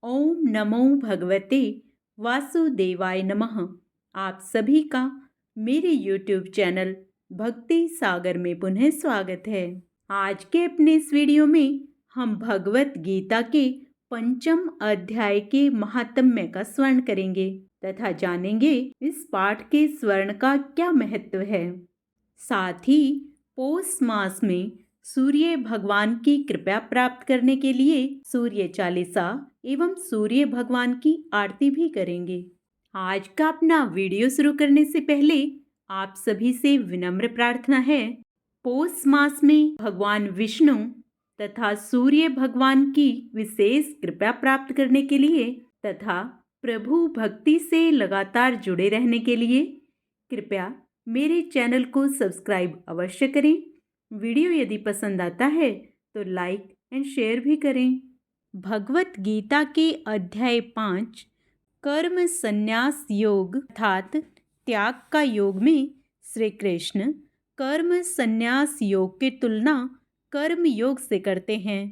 ओम नमो भगवते वासुदेवाय नमः। आप सभी का मेरे YouTube चैनल भक्ति सागर में पुनः स्वागत है। आज के अपने इस वीडियो में हम भगवत गीता के पंचम अध्याय के महात्म्य का स्मरण करेंगे तथा जानेंगे इस पाठ के स्वर्ण का क्या महत्व है। साथ ही पौष मास में सूर्य भगवान की कृपा प्राप्त करने के लिए सूर्य चालीसा एवं सूर्य भगवान की आरती भी करेंगे। आज का अपना वीडियो शुरू करने से पहले आप सभी से विनम्र प्रार्थना है, पौष मास में भगवान विष्णु तथा सूर्य भगवान की विशेष कृपा प्राप्त करने के लिए तथा प्रभु भक्ति से लगातार जुड़े रहने के लिए कृपया मेरे चैनल को सब्सक्राइब अवश्य करें। वीडियो यदि पसंद आता है तो लाइक एंड शेयर भी करें। भगवत गीता के अध्याय 5 कर्म संन्यास योग अर्थात त्याग का योग में श्री कृष्ण कर्म संन्यास योग की तुलना कर्म योग से करते हैं।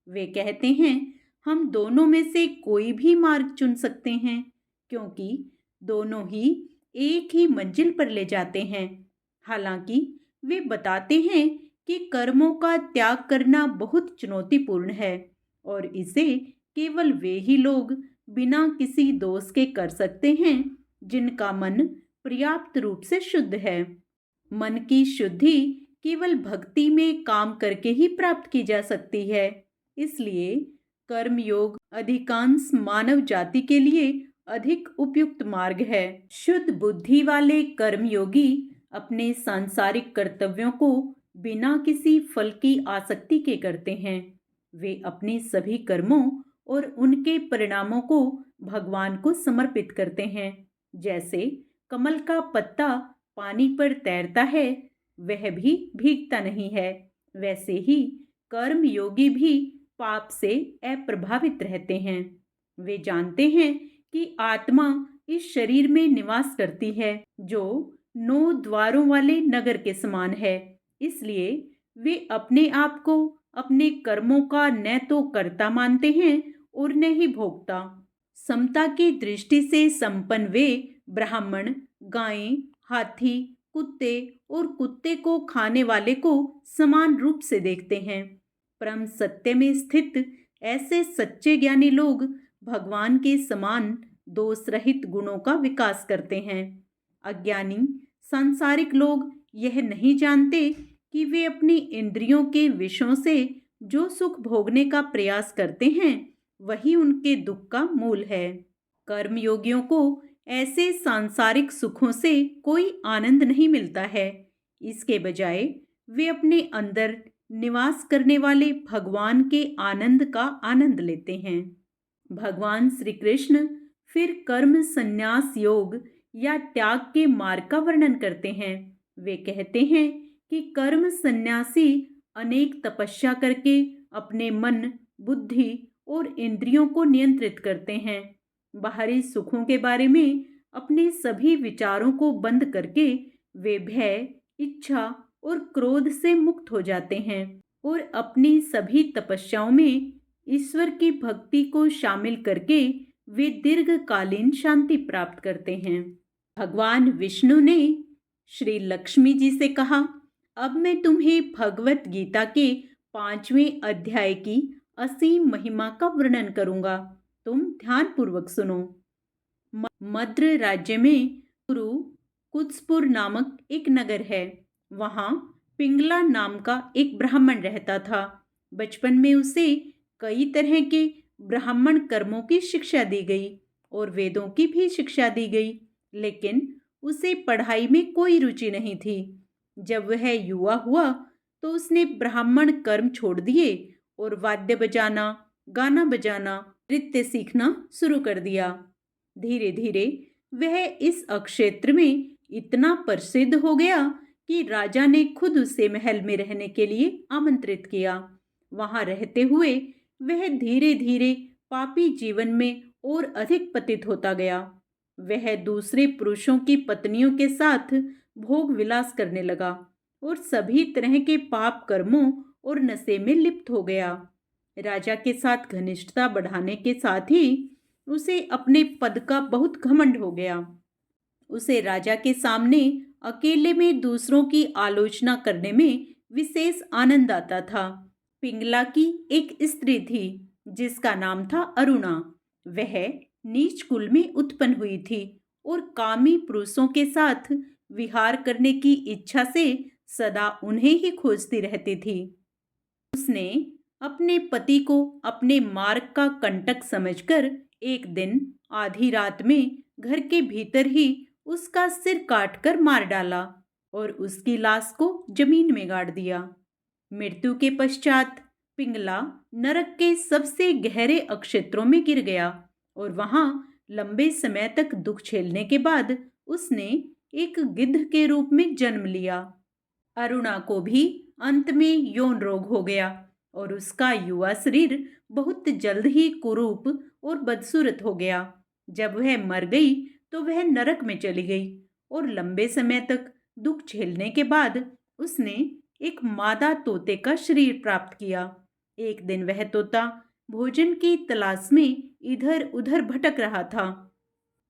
वे कहते हैं हम दोनों में से कोई भी मार्ग चुन सकते हैं क्योंकि दोनों ही एक ही मंजिल पर ले जाते हैं। हालांकि वे बताते हैं कि कर्मों का त्याग करना बहुत चुनौतीपूर्ण है और इसे केवल वे ही लोग बिना किसी दोष के कर सकते हैं जिनका मन पर्याप्त रूप से शुद्ध है। मन की शुद्धि केवल भक्ति में काम करके ही प्राप्त की जा सकती है। इसलिए कर्मयोग अधिकांश मानव जाति के लिए अधिक उपयुक्त मार्ग है। शुद्ध बुद्धि वाले कर्मयोगी अपने सांसारिक कर्तव्यों को बिना किसी फल की आसक्ति के करते हैं। वे अपने सभी कर्मों और उनके परिणामों को भगवान को समर्पित करते हैं। जैसे कमल का पत्ता पानी पर तैरता है, वह भी भीगता नहीं है, वैसे ही कर्मयोगी भी पाप से अप्रभावित रहते हैं। वे जानते हैं कि आत्मा इस शरीर में निवास करती है जो 9 द्वारों वाले नगर के समान है। इसलिए वे अपने आप को अपने कर्मों का न तो कर्ता मानते हैं और न ही भोक्ता। समता की दृष्टि से संपन्न वे ब्राह्मण, गायें, हाथी, कुत्ते और कुत्ते को खाने वाले को समान रूप से देखते हैं। परम सत्य में स्थित ऐसे सच्चे ज्ञानी लोग भगवान के समान दोष रहित गुणों का विकास करते हैं। अज्ञानी सांसारिक लोग यह नहीं जानते कि वे अपनी इंद्रियों के विषयों से जो सुख भोगने का प्रयास करते हैं वही उनके दुख का मूल है। कर्मयोगियों को ऐसे सांसारिक सुखों से कोई आनंद नहीं मिलता है। इसके बजाय वे अपने अंदर निवास करने वाले भगवान के आनंद का आनंद लेते हैं। भगवान श्री कृष्ण फिर कर्म संन्यास योग या त्याग के मार्ग का वर्णन करते हैं। वे कहते हैं कि कर्म सन्यासी अनेक तपस्या करके अपने मन, बुद्धि और इंद्रियों को नियंत्रित करते हैं। बाहरी सुखों के बारे में अपने सभी विचारों को बंद करके वे भय, इच्छा और क्रोध से मुक्त हो जाते हैं और अपनी सभी तपस्याओं में ईश्वर की भक्ति को शामिल करके वे दीर्घकालीन शांति प्राप्त करते हैं। भगवान विष्णु ने श्री लक्ष्मी जी से कहा, अब मैं तुम्हें भगवत गीता के 5वें अध्याय की असीम महिमा का वर्णन करूंगा। तुम ध्यानपूर्वक सुनो। मद्र राज्य में कुरु कुत्सपुर नामक एक नगर है। वहां पिंगला नाम का एक ब्राह्मण रहता था। बचपन में उसे कई तरह के ब्राह्मण कर्मों की शिक्षा दी गई और वेदों की भी शिक्षा दी गई, लेकिन उसे पढ़ाई में कोई रुचि नहीं थी। जब वह युवा हुआ तो उसने ब्राह्मण कर्म छोड़ दिए और वाद्य बजाना, गाना बजाना, नृत्य सीखना शुरू कर दिया। धीरे धीरे वह इस अक्षेत्र में इतना प्रसिद्ध हो गया कि राजा ने खुद उसे महल में रहने के लिए आमंत्रित किया। वहां रहते हुए वह धीरे धीरे पापी जीवन में और अधिक पतित होता गया। वह दूसरे पुरुषों की पत्नियों के साथ भोग विलास करने लगा और सभी तरह के पाप कर्मों और नशे में लिप्त हो गया। राजा के साथ घनिष्ठता बढ़ाने के साथ ही उसे अपने पद का बहुत घमंड हो गया। उसे राजा के सामने अकेले में दूसरों की आलोचना करने में विशेष आनंद आता था। पिंगला की एक स्त्री थी जिसका नाम था अरुणा। वह नीच कुल में उत्पन्न हुई थी और कामी पुरुषों के साथ विहार करने की इच्छा से सदा उन्हें ही खोजती रहती थी। उसने अपने पति को अपने मार्ग का कंटक समझकर एक दिन आधी रात में घर के भीतर ही उसका सिर काटकर मार डाला और उसकी लाश को जमीन में गाड़ दिया। मृत्यु के पश्चात पिंगला नरक के सबसे गहरे अक्षेत्रों में गिर गया और वहां लंबे समय तक दुख झेलने के बाद उसने एक गिद्ध के रूप में जन्म लिया। अरुणा को भी अंत में यौन रोग हो गया और उसका युवा शरीर बहुत जल्द ही कुरूप और बदसूरत हो गया। जब वह मर गई तो वह नरक में चली गई और लंबे समय तक दुख झेलने के बाद उसने एक मादा तोते का शरीर प्राप्त किया। एक दिन वह तोता भोजन की तलाश में इधर उधर भटक रहा था।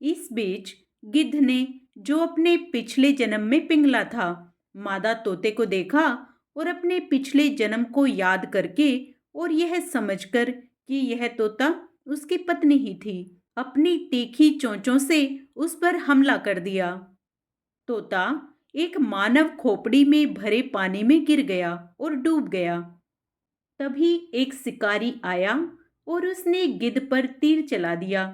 इस बीच गिद्ध ने, जो अपने पिछले जन्म में पिंगला था, मादा तोते को देखा और अपने पिछले जन्म को याद करके और यह समझकर कि यह तोता उसकी पत्नी ही थी, अपनी तीखी चोंचों से उस पर हमला कर दिया। तोता एक मानव खोपड़ी में भरे पानी में गिर गया और डूब गया। तभी एक शिकारी आया और उसने गिद्ध पर तीर चला दिया।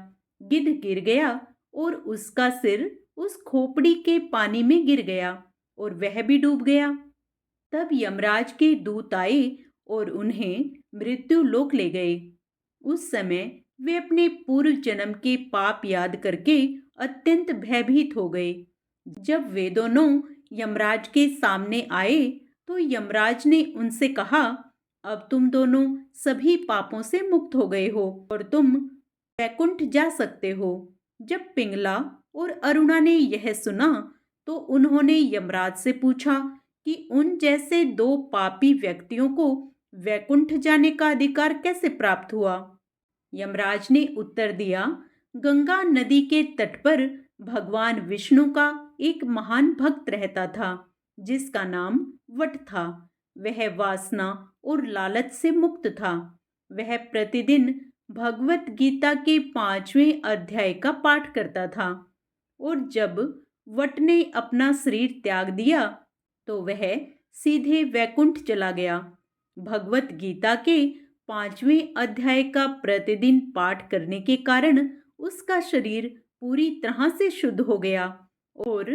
गिद्ध गिर गया और उसका सिर उस खोपड़ी के पानी में गिर गया और वह भी डूब गया। तब यमराज के दूत आए और उन्हें मृत्यु लोक ले गए। उस समय वे अपने पूर्व जन्म के पाप याद करके अत्यंत भयभीत हो गए। जब वे दोनों यमराज के सामने आए तो यमराज ने उनसे कहा, अब तुम दोनों सभी पापों से मुक्त हो गए हो और तुम वैकुंठ जा सकते हो। जब पिंगला और अरुणा ने यह सुना तो उन्होंने यमराज से पूछा कि उन जैसे दो पापी व्यक्तियों को वैकुंठ जाने का अधिकार कैसे प्राप्त हुआ। यमराज ने उत्तर दिया, गंगा नदी के तट पर भगवान विष्णु का एक महान भक्त रहता था जिसका नाम वट था। वह वासना और लालच से मुक्त था। वह प्रतिदिन भगवत गीता के 5वें अध्याय का पाठ करता था और जब वट ने अपना शरीर त्याग दिया तो वह सीधे वैकुंठ चला गया। भगवत गीता के 5वें अध्याय का प्रतिदिन पाठ करने के कारण उसका शरीर पूरी तरह से शुद्ध हो गया और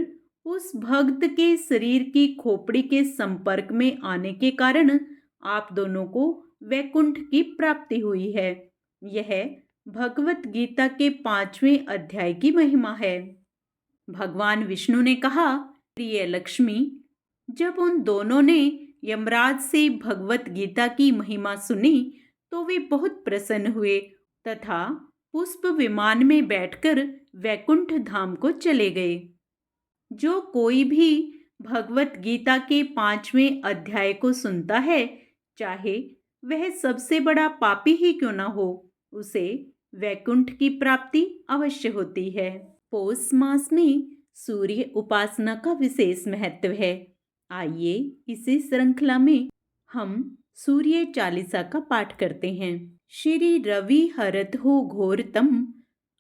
उस भक्त के शरीर की खोपड़ी के संपर्क में आने के कारण आप दोनों को वैकुंठ की प्राप्ति हुई है। यह भगवत गीता के 5वें अध्याय की महिमा है। भगवान विष्णु ने कहा, प्रिय लक्ष्मी, जब उन दोनों ने यमराज से भगवत गीता की महिमा सुनी तो वे बहुत प्रसन्न हुए तथा पुष्प विमान में बैठकर वैकुंठ धाम को चले गए। जो कोई भी भगवत गीता के 5वें अध्याय को सुनता है, चाहे वह सबसे बड़ा पापी ही क्यों ना हो, उसे वैकुंठ की प्राप्ति अवश्य होती है। पौष मास में सूर्य उपासना का विशेष महत्व है। आइए इसी श्रृंखला में हम सूर्य चालीसा का पाठ करते हैं। श्री रवि हरत हो घोरतम,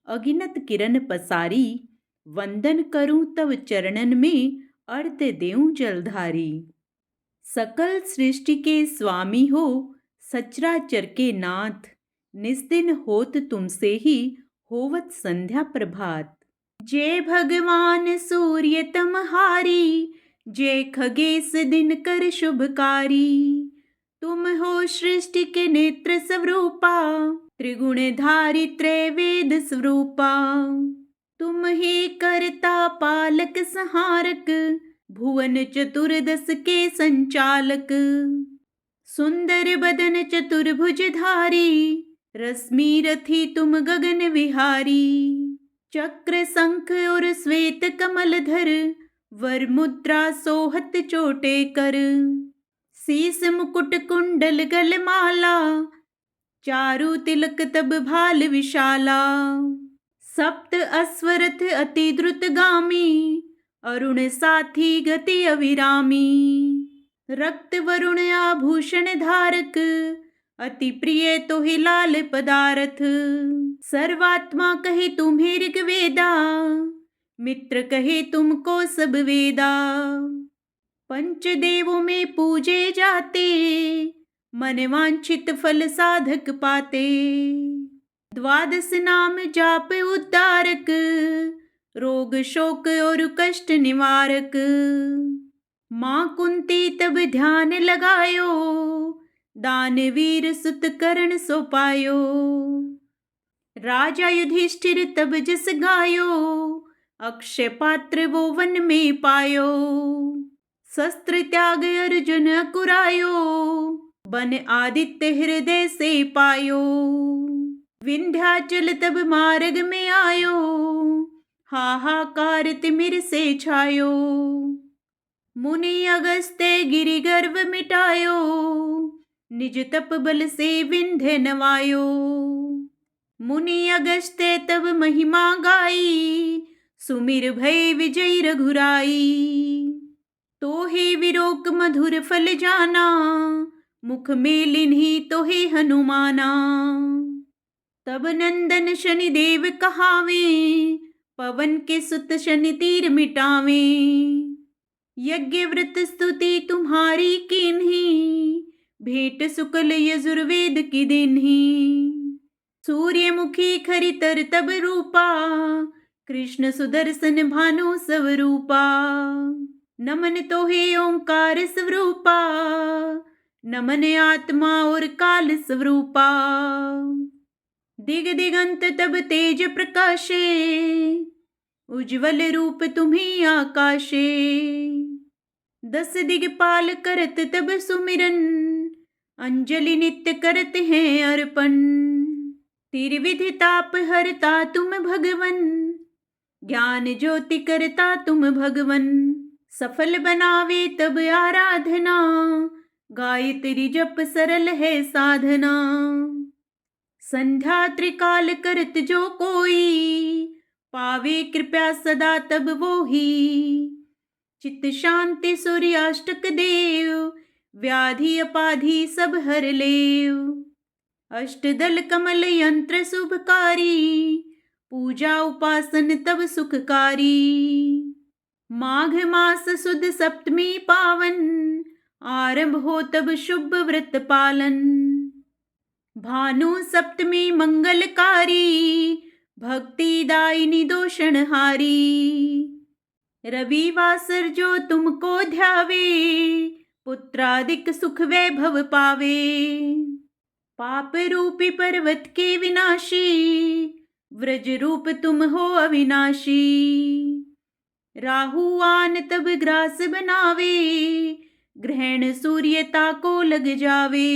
अगिनत किरण पसारी, वंदन करूं तव चरणन में, अर्घ देऊं जलधारी। सकल सृष्टि के स्वामी हो, सचराचर के नाथ, निस्दिन होत तुमसे ही, होवत संध्या प्रभात। जय भगवान सूर्य तमहारी, जय खगेश दिनकर शुभकारी। तुम हो सृष्टि के नेत्र स्वरूपा, त्रिगुणधारी त्रैवेद स्वरूपा। तुम ही करता पालक संहारक, भुवन चतुर्दश के संचालक। सुंदर बदन चतुर्भुजधारी, रश्मि रथी तुम गगन विहारी। चक्र शंख और श्वेत कमल धर, वर मुद्रा सोहत चोटे कर। शीस मुकुट कुंडल गल माला, चारु तिलक तब भाल विशाला, सप्त अश्वरथ अति द्रुतगामी, अरुण साथी गति अविरामी, रक्त वरुण आभूषण धारक, अति प्रिय तोहि लाल पदारथ, सर्वात्मा कहे तुम्हें ऋग्वेदा, मित्र कहे तुमको सब वेदा, पंचदेवों में पूजे जाते, मन वांछित फल साधक पाते, द्वादश नाम जाप उद्धारक, रोग शोक और कष्ट निवारक, माँ कुंती तब ध्यान लगायो, दानवीर सुत करण सो पायो, राजा युधिष्ठिर तब जस गायो, अक्षय पात्र वो वन में पायो, शस्त्र त्याग अर्जुन अकुरायो, बन आदित्य हृदय से पायो, विंध्याचल तब मार्ग में आयो, हाहाकार तिमिर से छायो, मुनि अगस्त्य गिरि गर्व मिटायो, निज तप बल से विंध्य नवायो, मुनि अगस्त्य तब महिमा गाई, सुमिर भय विजय रघुराई, तो हे विरोक मधुर फल जाना, मुख में लिन्ही तो हे हनुमाना, तब नंदन शनि देव कहावे, पवन के सुत शनि तीर मिटावे, यज्ञ व्रत स्तुति तुम्हारी कीन्ही, भेंट शुक्ल यजुर्वेद की दिन्ही, सूर्यमुखी खरितर तब रूपा, कृष्ण सुदर्शन भानु स्वरूपा, नमन तो हे ओंकार स्वरूपा, नमन आत्मा और काल स्वरूपा, दिग दिगंत तब तेज प्रकाशे, उज्ज्वल रूप तुम्ही आकाशे, दस दिगपाल करत तब सुमिरन, अंजलि नित्य करत हैं अर्पण, त्रिविधि ताप हरता तुम भगवन, ज्ञान ज्योति करता तुम भगवन, सफल बनावे तब आराधना, गायत्री जप सरल है साधना, संध्या त्रिकाल करत जो कोई, पावे कृपया सदा तब वो ही, चित्त शांति सूर्याष्टक देव, व्याधि अपाधि सब हर लेव, अष्टदल कमल यंत्र शुभकारी, पूजा उपासन तब सुखकारी, माघ मास सुद सप्तमी पावन, आरंभ हो तब शुभ व्रत पालन, भानु सप्तमी मंगलकारी, भक्ति दायिनी दोषणहारी, रविवासर जो तुमको ध्यावे, पुत्रादिक सुख वैभव पावे, पाप रूपी पर्वत के विनाशी, व्रज रूप तुम हो अविनाशी, राहुआन तब ग्रास बनावे, ग्रहण सूर्यता को लग जावे,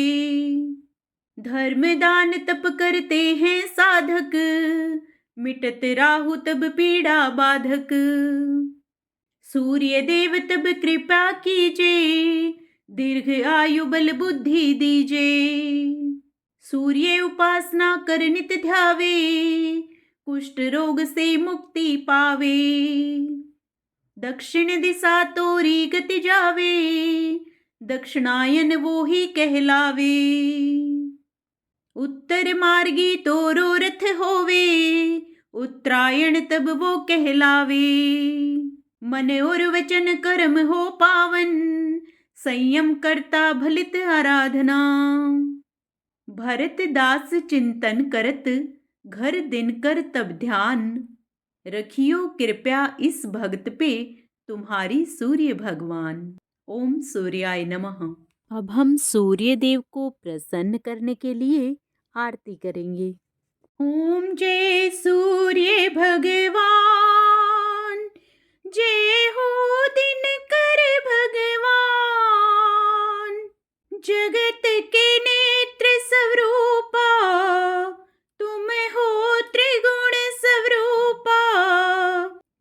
धर्म दान तप करते हैं साधक, मिटत राहु तब पीड़ा बाधक, सूर्य देव तब कृपा कीजे, दीर्घ आयु बल बुद्धि दीजे, सूर्य उपासना कर नित ध्यावे, कुष्ठ रोग से मुक्ति पावे, दक्षिण दिशा तोरी गति जावे, दक्षिणायन वो ही कहलावे, उत्तर मार्गी तोरो रथ होवे, उत्तरायण तब वो कहलावे, मन और वचन कर्म हो पावन, संयम करता भलित आराधना, भरत दास चिंतन करत, घर दिन कर तब ध्यान, रखियो कृपया इस भक्त पे तुम्हारी सूर्य भगवान। ओम सूर्याय नमः। अब हम सूर्य देव को प्रसन्न करने के लिए आरती करेंगे। ओम जय सूर्य भगवान, जय हो दिनकर भगवान, जगत के नेत्र स्वरूपा, तुम हो त्रिगुण स्वरूपा,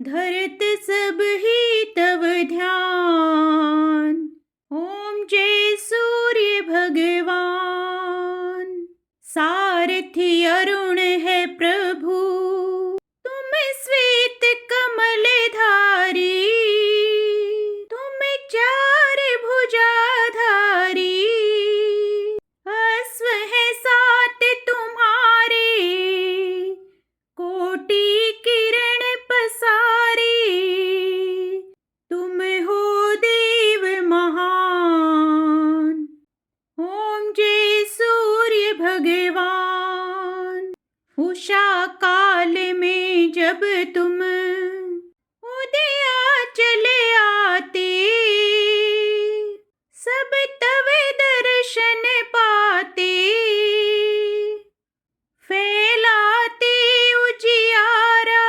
धरत सब ही तव ध्यान। ओम जय सूर्य भगवान। प्राचा काल में जब तुम उदया चले आते, सब तव दर्शन पाते, फैलाते उजियारा,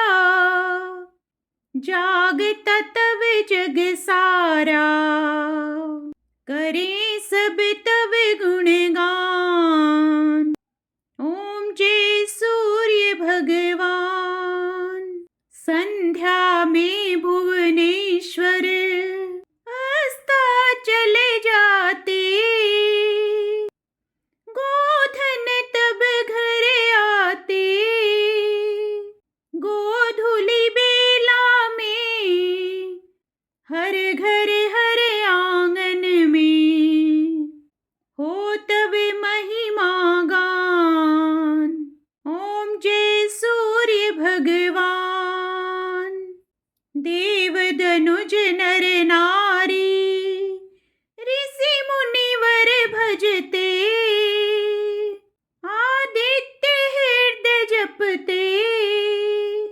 जागता तव जग सारा, करें सब तव गुणगान। ओम जय सूर्य भगवान। संध्या में भुवनेश्वर अस्ता चले जाते, गोधन तब घर आते, गोधूली बेला में हर घर हर आंगन में हो तब महिमा गान। ओम जय सूर्य भगवान। देव दनुज नर नारी, ऋषि मुनिवर भजते, आदित्य हृदय जपते,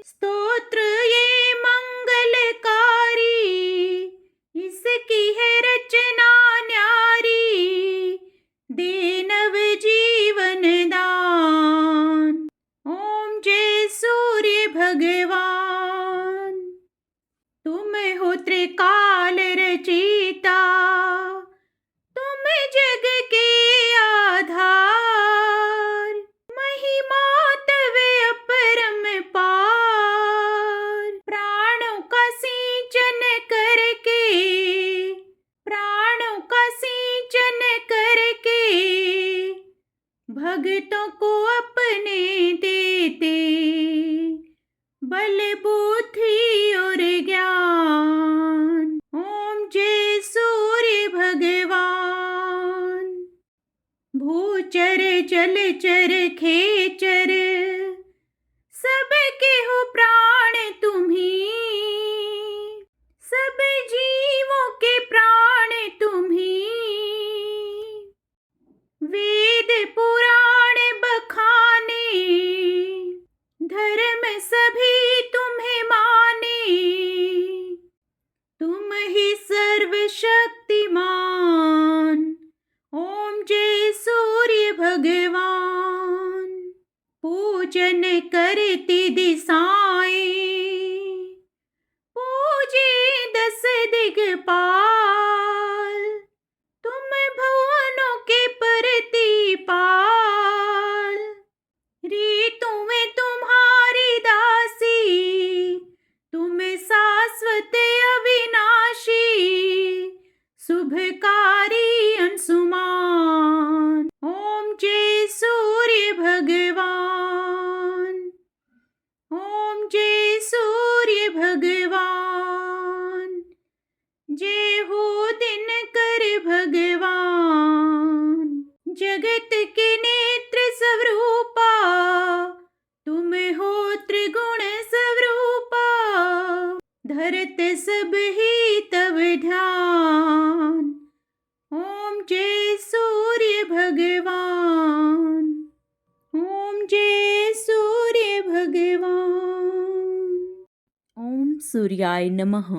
स्तोत्र ये मंगलकारी, इसकी है रचना न्यारी, दे नव जीवन दान। ओम जय सूर्य भगवान। तुम हो त्रिकाल रचयिता, तुम जग के आधार, महिमा तव अपरम पार। प्राणों का सिंचन करके, प्राणों का सिंचन करके, भक्तों को अपने देते, बल बुद्धि और ज्ञान। ओम जय सूर्य भगवान। भूचर जलचर खेचर, सबके हो प्राण तुम्ही, सब जीवों के प्राण तुम्ही। वेद पुराण बखाने, धर्म सभी तुम्हें माने, तुम ही सर्वशक्तिमान। ओम जय सूर्य भगवान। पूजन करती दिशाएं, पूजे 10 दिग्पाल, तुम भुवनों के प्रतिपाल। ऋतुएं तुम्हारी दासी, तुम शाश्वत अविनाशी, शुभकारी अंशुमान। ओम जय सूर्य भगवान। ओम जय सूर्य भगवान। जय हो दिनकर भगवान। जगत के नेत्र स्वरूपा, तुम हो त्रिगुण स्वरूपा, धरत सब ही तव ध्यान। ओम जय सूर्य भगवान। ओम जय सूर्य भगवान। ओम सूर्याय नमः।